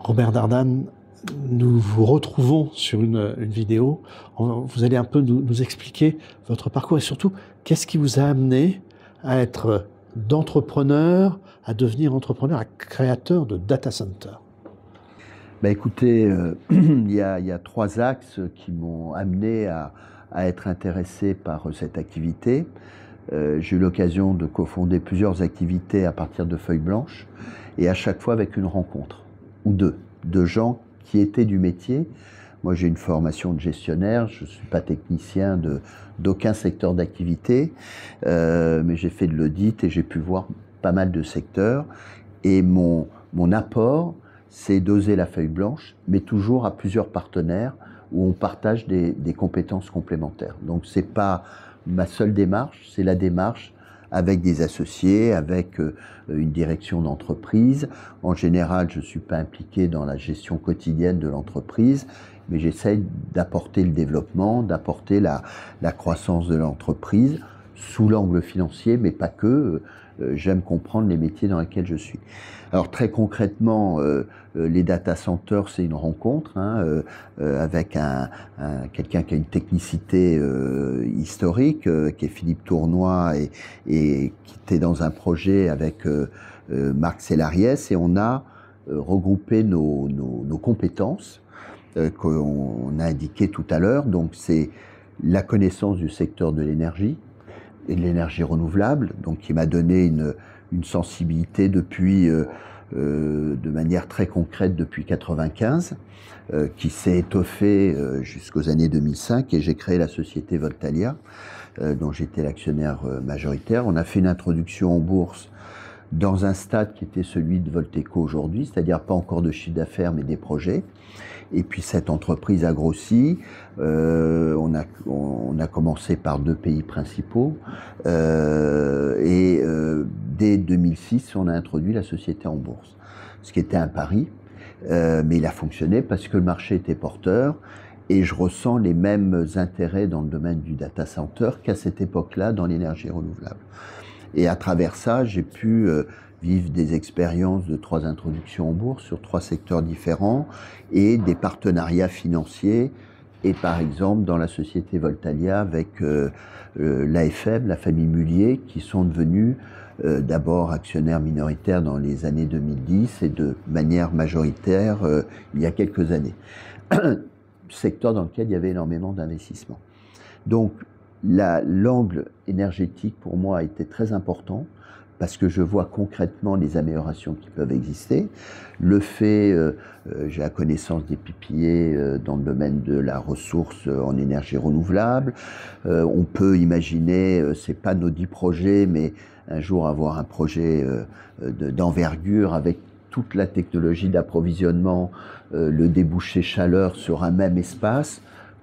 Robert Dardan, nous vous retrouvons sur une vidéo. Vous allez un peu nous expliquer votre parcours et surtout, qu'est-ce qui vous a amené à être d'entrepreneur, à devenir entrepreneur, à créateur de data center? Écoutez, il y a trois axes qui m'ont amené à être intéressé par cette activité. J'ai eu l'occasion de cofonder plusieurs activités à partir de feuilles blanches et à chaque fois avec une rencontre ou deux de gens qui étaient du métier. Moi, j'ai une formation de gestionnaire, je ne suis pas technicien d'aucun secteur d'activité, mais j'ai fait de l'audit et j'ai pu voir pas mal de secteurs. Et mon apport, c'est d'oser la feuille blanche, mais toujours à plusieurs partenaires où on partage des compétences complémentaires. Donc, ce n'est pas ma seule démarche, c'est la démarche avec des associés, avec une direction d'entreprise. En général, je ne suis pas impliqué dans la gestion quotidienne de l'entreprise, mais j'essaye d'apporter le développement, d'apporter la croissance de l'entreprise sous l'angle financier, mais pas que. J'aime comprendre les métiers dans lesquels je suis. Alors très concrètement, les data centers, c'est une rencontre avec quelqu'un qui a une technicité historique, qui est Philippe Tournoy et qui était dans un projet avec Marc Célariès, et on a regroupé nos compétences qu'on a indiquées tout à l'heure. Donc c'est la connaissance du secteur de l'énergie et de l'énergie renouvelable, donc qui m'a donné une sensibilité depuis, de manière très concrète depuis 1995, qui s'est étoffée jusqu'aux années 2005, et j'ai créé la société Voltalia, dont j'étais l'actionnaire majoritaire. On a fait une introduction en bourse dans un stade qui était celui de Volteco aujourd'hui, c'est-à-dire pas encore de chiffre d'affaires, mais des projets. Et puis cette entreprise a grossi. On a commencé par 2 pays principaux. Dès 2006, on a introduit la société en bourse. Ce qui était un pari, mais il a fonctionné parce que le marché était porteur. Et je ressens les mêmes intérêts dans le domaine du data center qu'à cette époque-là dans l'énergie renouvelable. Et à travers ça, j'ai pu vivre des expériences de 3 introductions en bourse sur 3 secteurs différents et des partenariats financiers. Et par exemple, dans la société Voltalia avec l'AFM, la famille Mullier, qui sont devenus d'abord actionnaires minoritaires dans les années 2010 et de manière majoritaire il y a quelques années. Secteur dans lequel il y avait énormément d'investissements. Donc, l'angle énergétique pour moi a été très important parce que je vois concrètement les améliorations qui peuvent exister. Le fait, j'ai la connaissance des PPA dans le domaine de la ressource en énergie renouvelable. On peut imaginer, c'est pas nos 10 projets, mais un jour avoir un projet d'envergure avec toute la technologie d'approvisionnement, le débouché chaleur sur un même espace.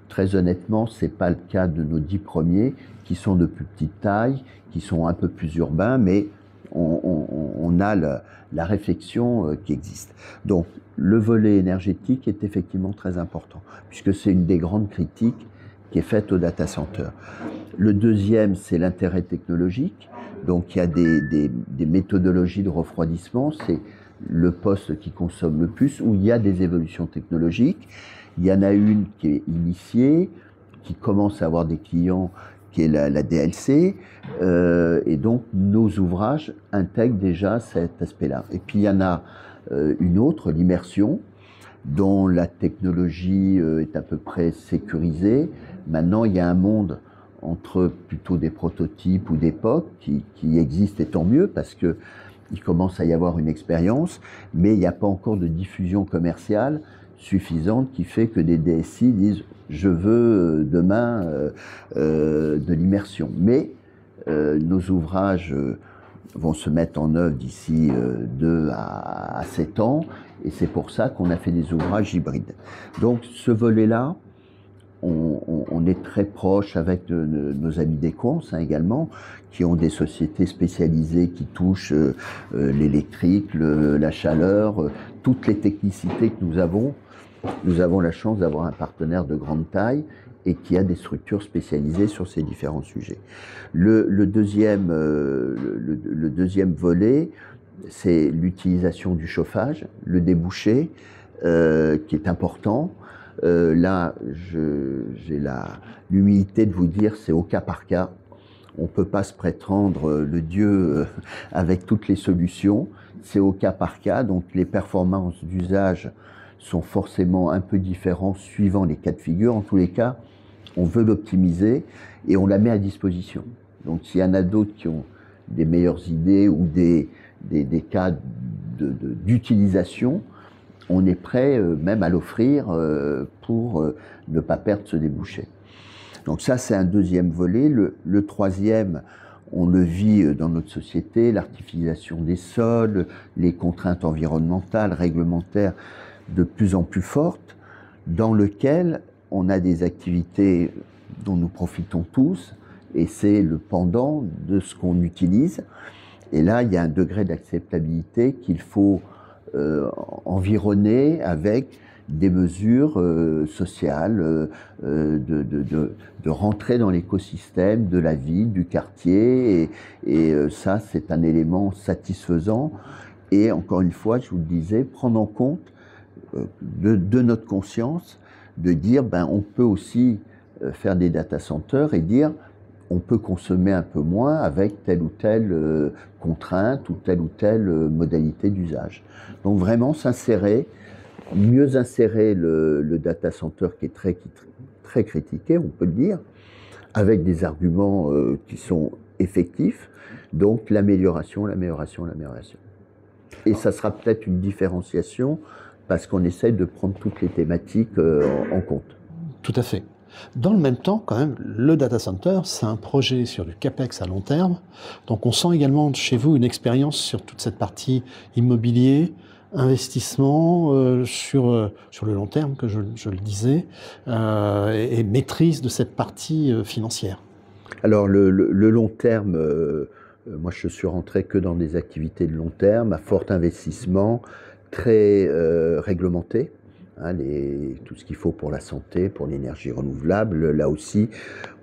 Très honnêtement, ce n'est pas le cas de nos 10 premiers, qui sont de plus petite taille, qui sont un peu plus urbains, mais on a la réflexion qui existe. Donc, le volet énergétique est effectivement très important, puisque c'est une des grandes critiques qui est faite au data center. Le deuxième, c'est l'intérêt technologique. Donc, il y a des méthodologies de refroidissement. C'est le poste qui consomme le plus, où il y a des évolutions technologiques. Il y en a une qui est initiée, qui commence à avoir des clients, qui est la DLC. Et donc, nos ouvrages intègrent déjà cet aspect-là. Et puis, il y en a une autre, l'immersion, dont la technologie est à peu près sécurisée. Maintenant, il y a un monde entre plutôt des prototypes ou des POC qui existent, et tant mieux, parce que il commence à y avoir une expérience, mais il n'y a pas encore de diffusion commerciale suffisante qui fait que des DSI disent « je veux demain de l'immersion ». Mais nos ouvrages vont se mettre en œuvre d'ici 2 à 7 ans, et c'est pour ça qu'on a fait des ouvrages hybrides. Donc ce volet-là, on est très proche avec nos amis d'Equans également, qui ont des sociétés spécialisées qui touchent l'électrique, la chaleur, toutes les technicités que nous avons. Nous avons la chance d'avoir un partenaire de grande taille et qui a des structures spécialisées sur ces différents sujets. Le deuxième volet, c'est l'utilisation du chauffage, le débouché. qui est important. Là, j'ai l'humilité de vous dire, c'est au cas par cas. On ne peut pas se prétendre le Dieu avec toutes les solutions. C'est au cas par cas, donc les performances d'usage sont forcément un peu différentes suivant les cas de figure. En tous les cas, on veut l'optimiser et on la met à disposition. Donc s'il y en a d'autres qui ont des meilleures idées ou des cas d'utilisation, on est prêt même à l'offrir pour ne pas perdre ce débouché. Donc ça, c'est un deuxième volet. Le troisième, on le vit dans notre société, l'artificialisation des sols, les contraintes environnementales, réglementaires de plus en plus fortes, dans lequel on a des activités dont nous profitons tous, et c'est le pendant de ce qu'on utilise. Et là, il y a un degré d'acceptabilité qu'il faut environner avec des mesures sociales, de rentrer dans l'écosystème de la ville, du quartier, et ça, c'est un élément satisfaisant. Et encore une fois, je vous le disais, prendre en compte de notre conscience, de dire, ben, on peut aussi faire des data centers et dire, on peut consommer un peu moins avec telle ou telle contrainte ou telle modalité d'usage. Donc vraiment s'insérer, mieux insérer le data center qui est très critiqué, on peut le dire, avec des arguments qui sont effectifs, donc l'amélioration. Et ça sera peut-être une différenciation parce qu'on essaie de prendre toutes les thématiques en compte. Tout à fait. Dans le même temps, quand même, le data center, c'est un projet sur du CAPEX à long terme. Donc on sent également chez vous une expérience sur toute cette partie immobilier, investissement sur le long terme, que je le disais, et maîtrise de cette partie financière. Alors le long terme, moi je suis rentré que dans des activités de long terme, à fort investissement, très réglementé. Hein, tout ce qu'il faut pour la santé, pour l'énergie renouvelable, là aussi,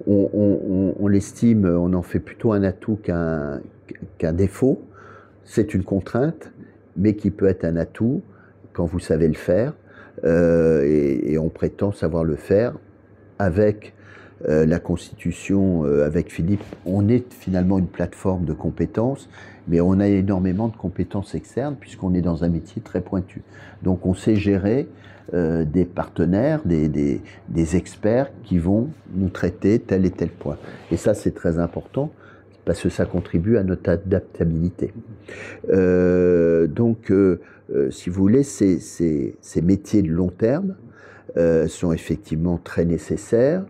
on l'estime, on en fait plutôt un atout qu'un défaut. C'est une contrainte, mais qui peut être un atout quand vous savez le faire, et on prétend savoir le faire avec la Constitution, avec Philippe. On est finalement une plateforme de compétences, mais on a énormément de compétences externes puisqu'on est dans un métier très pointu. Donc on sait gérer des partenaires, des experts qui vont nous traiter tel et tel point. Et ça, c'est très important parce que ça contribue à notre adaptabilité. Donc, si vous voulez, ces métiers de long terme sont effectivement très nécessaires.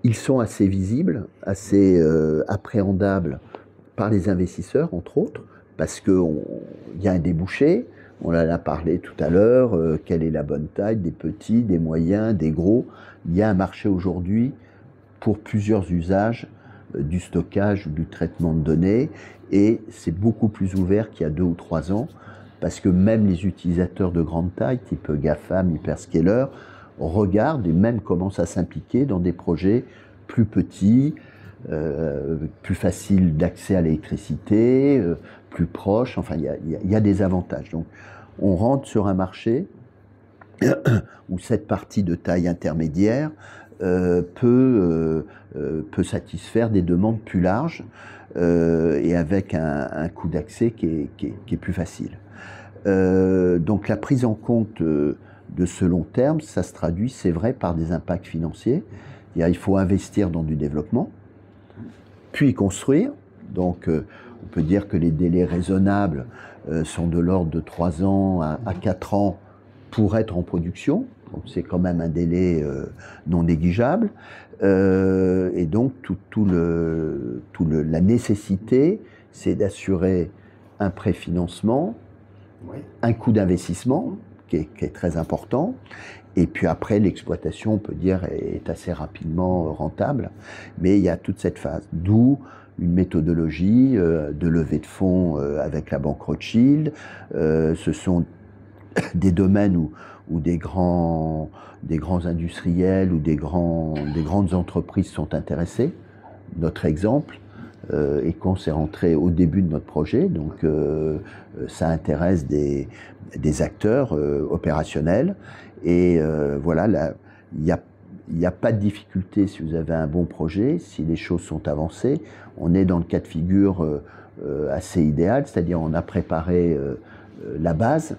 Ils sont assez visibles, assez appréhendables par les investisseurs, entre autres, parce qu'il y a un débouché. On en a parlé tout à l'heure, quelle est la bonne taille des petits, des moyens, des gros. Il y a un marché aujourd'hui pour plusieurs usages du stockage ou du traitement de données, et c'est beaucoup plus ouvert qu'il y a 2 ou 3 ans, parce que même les utilisateurs de grande taille, type GAFAM, hyperscaler, regardent et même commencent à s'impliquer dans des projets plus petits, plus faciles d'accès à l'électricité, plus proches, enfin il y a des avantages. Donc on rentre sur un marché où cette partie de taille intermédiaire peut satisfaire des demandes plus larges et avec un coût d'accès qui est plus facile. Donc la prise en compte de ce long terme, ça se traduit, c'est vrai, par des impacts financiers. Il faut investir dans du développement, puis construire. Donc on peut dire que les délais raisonnables sont de l'ordre de 3 ans à 4 ans pour être en production. Donc c'est quand même un délai non négligeable. Et donc la nécessité, c'est d'assurer un préfinancement, oui, un coût d'investissement qui est très important. Et puis après, l'exploitation, on peut dire, est assez rapidement rentable. Mais il y a toute cette phase, d'où une méthodologie de levée de fonds avec la banque Rothschild. Ce sont des domaines où des grands industriels ou des grandes entreprises sont intéressés. Notre exemple, et qu'on s'est rentré au début de notre projet. Donc ça intéresse des acteurs opérationnels. Et voilà, il n'y a pas de difficulté si vous avez un bon projet, si les choses sont avancées. On est dans le cas de figure assez idéal, c'est-à-dire on a préparé la base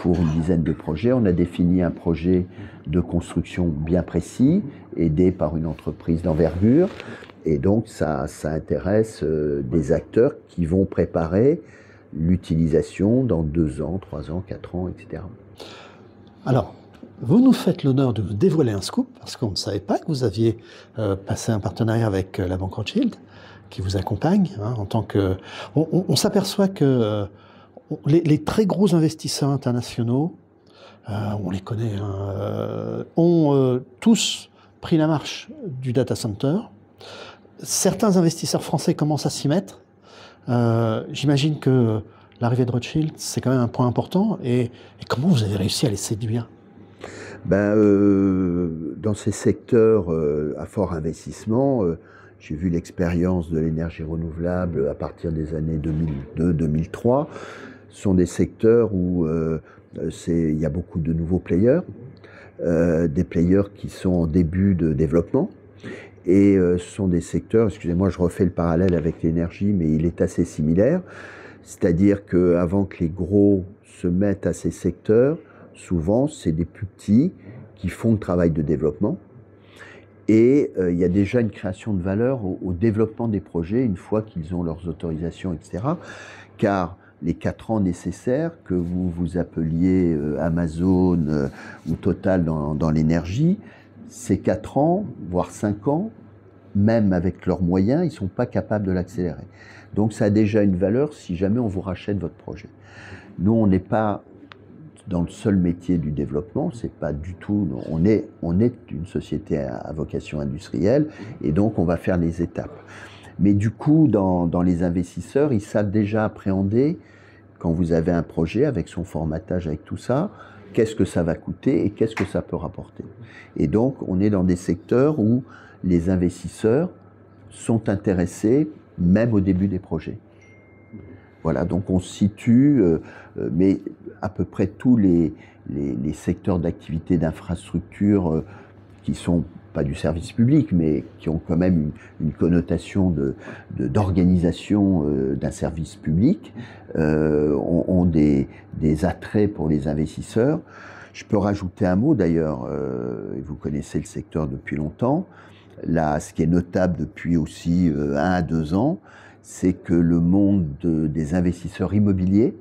pour une dizaine de projets. On a défini un projet de construction bien précis, aidé par une entreprise d'envergure. Et donc ça intéresse des acteurs qui vont préparer l'utilisation dans 2 ans, 3 ans, 4 ans, etc. Alors, vous nous faites l'honneur de nous dévoiler un scoop, parce qu'on ne savait pas que vous aviez passé un partenariat avec la Banque Rothschild, qui vous accompagne, hein, en tant que... On s'aperçoit que les très gros investisseurs internationaux, on les connaît, hein, ont tous pris la marche du data center. Certains investisseurs français commencent à s'y mettre. J'imagine que l'arrivée de Rothschild, c'est quand même un point important. Et comment vous avez réussi à les séduire? Dans ces secteurs à fort investissement, j'ai vu l'expérience de l'énergie renouvelable à partir des années 2002-2003. Ce sont des secteurs où il y a beaucoup de nouveaux players, des players qui sont en début de développement. Et ce sont des secteurs, excusez-moi, je refais le parallèle avec l'énergie, mais il est assez similaire. C'est-à-dire qu'avant que les gros se mettent à ces secteurs, souvent c'est des plus petits qui font le travail de développement. Et il y a déjà une création de valeur au développement des projets une fois qu'ils ont leurs autorisations, etc. Car les 4 ans nécessaires, que vous vous appeliez Amazon ou Total dans l'énergie, ces 4 ans, voire 5 ans, même avec leurs moyens, ils ne sont pas capables de l'accélérer. Donc ça a déjà une valeur si jamais on vous rachète votre projet. Nous, on n'est pas dans le seul métier du développement, c'est pas du tout. On est une société à vocation industrielle et donc on va faire les étapes. Mais du coup, dans les investisseurs, ils savent déjà appréhender, quand vous avez un projet avec son formatage, avec tout ça, qu'est-ce que ça va coûter et qu'est-ce que ça peut rapporter. Et donc, on est dans des secteurs où les investisseurs sont intéressés même au début des projets. Voilà, donc on se situe, mais à peu près tous les secteurs d'activité d'infrastructure qui sont pas du service public, mais qui ont quand même une connotation d'organisation d'un service public, ont des attraits pour les investisseurs. Je peux rajouter un mot d'ailleurs, vous connaissez le secteur depuis longtemps. Là, ce qui est notable depuis aussi 1 à 2 ans, c'est que le monde des investisseurs immobiliers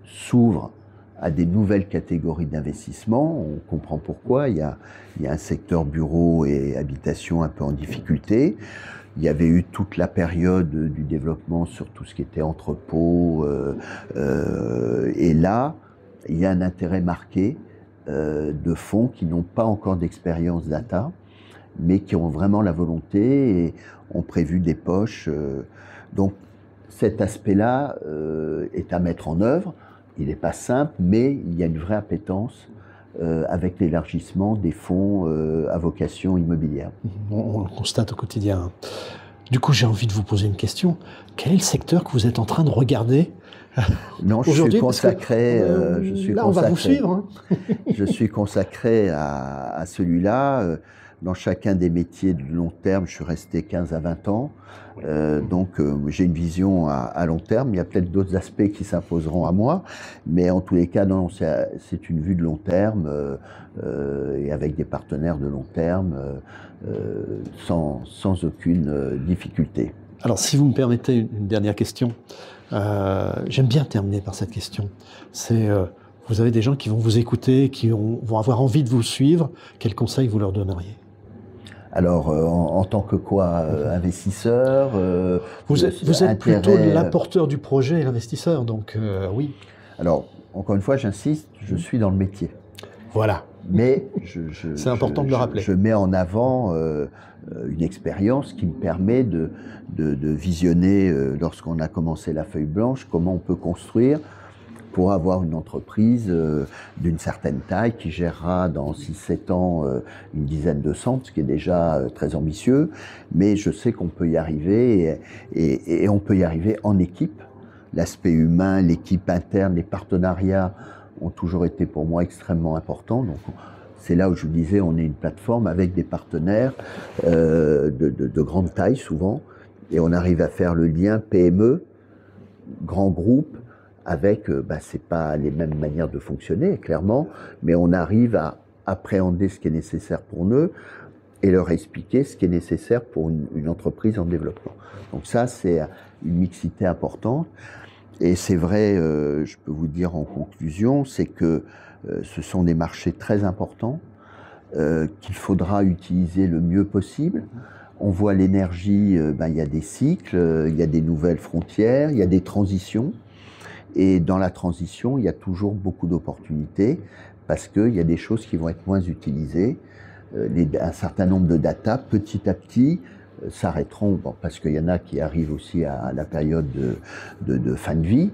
s'ouvre à des nouvelles catégories d'investissement. On comprend pourquoi. Il y a un secteur bureau et habitation un peu en difficulté. Il y avait eu toute la période du développement sur tout ce qui était entrepôt. Et là, il y a un intérêt marqué de fonds qui n'ont pas encore d'expérience data, mais qui ont vraiment la volonté et ont prévu des poches. Donc cet aspect-là est à mettre en œuvre. Il n'est pas simple, mais il y a une vraie appétence avec l'élargissement des fonds à vocation immobilière. On le constate au quotidien. Du coup, j'ai envie de vous poser une question. Quel est le secteur que vous êtes en train de regarder Non, je suis consacré. On va vous suivre. Hein. Je suis consacré à celui-là. Dans chacun des métiers de long terme, je suis resté 15 à 20 ans. Donc j'ai une vision à long terme. Il y a peut-être d'autres aspects qui s'imposeront à moi. Mais en tous les cas, non, c'est une vue de long terme et avec des partenaires de long terme sans aucune difficulté. Alors si vous me permettez une dernière question, j'aime bien terminer par cette question. C'est vous avez des gens qui vont vous écouter, qui vont avoir envie de vous suivre. Quels conseils vous leur donneriez ? Alors, en tant que quoi, investisseur Vous êtes plutôt l'apporteur du projet et l'investisseur, donc oui. Alors, encore une fois, j'insiste, je suis dans le métier. Voilà. Mais c'est important de le rappeler. Je mets en avant une expérience qui me permet de visionner, lorsqu'on a commencé la feuille blanche, comment on peut construire pour avoir une entreprise d'une certaine taille qui gérera dans 6-7 ans une dizaine de centres, ce qui est déjà très ambitieux. Mais je sais qu'on peut y arriver et on peut y arriver en équipe. L'aspect humain, l'équipe interne, les partenariats ont toujours été pour moi extrêmement importants. Donc, c'est là où je vous disais, on est une plateforme avec des partenaires de grande taille souvent, et on arrive à faire le lien PME, grand groupe, avec, c'est pas les mêmes manières de fonctionner, clairement, mais on arrive à appréhender ce qui est nécessaire pour nous et leur expliquer ce qui est nécessaire pour une entreprise en développement. Donc ça, c'est une mixité importante. Et c'est vrai, je peux vous dire en conclusion, c'est que ce sont des marchés très importants qu'il faudra utiliser le mieux possible. On voit l'énergie, il y a des cycles, il y a des nouvelles frontières, il y a des transitions. Et dans la transition, il y a toujours beaucoup d'opportunités parce qu'il y a des choses qui vont être moins utilisées. Un certain nombre de data, petit à petit, s'arrêteront, parce qu'il y en a qui arrivent aussi à la période de fin de vie.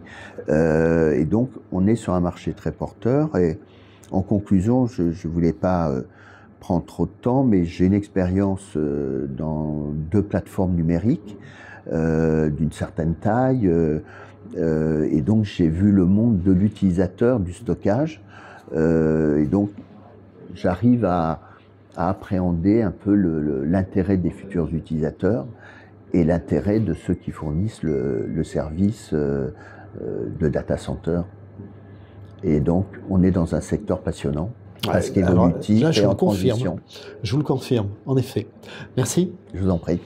Et donc, on est sur un marché très porteur. Et en conclusion, je ne voulais pas prendre trop de temps, mais j'ai une expérience dans 2 plateformes numériques d'une certaine taille. Et donc, j'ai vu le monde de l'utilisateur du stockage. Et donc, j'arrive à appréhender un peu l'intérêt des futurs utilisateurs et l'intérêt de ceux qui fournissent le service de data center. Et donc, on est dans un secteur passionnant, parce qu'évolutif et en transition. Je vous le confirme, en effet. Merci. Je vous en prie.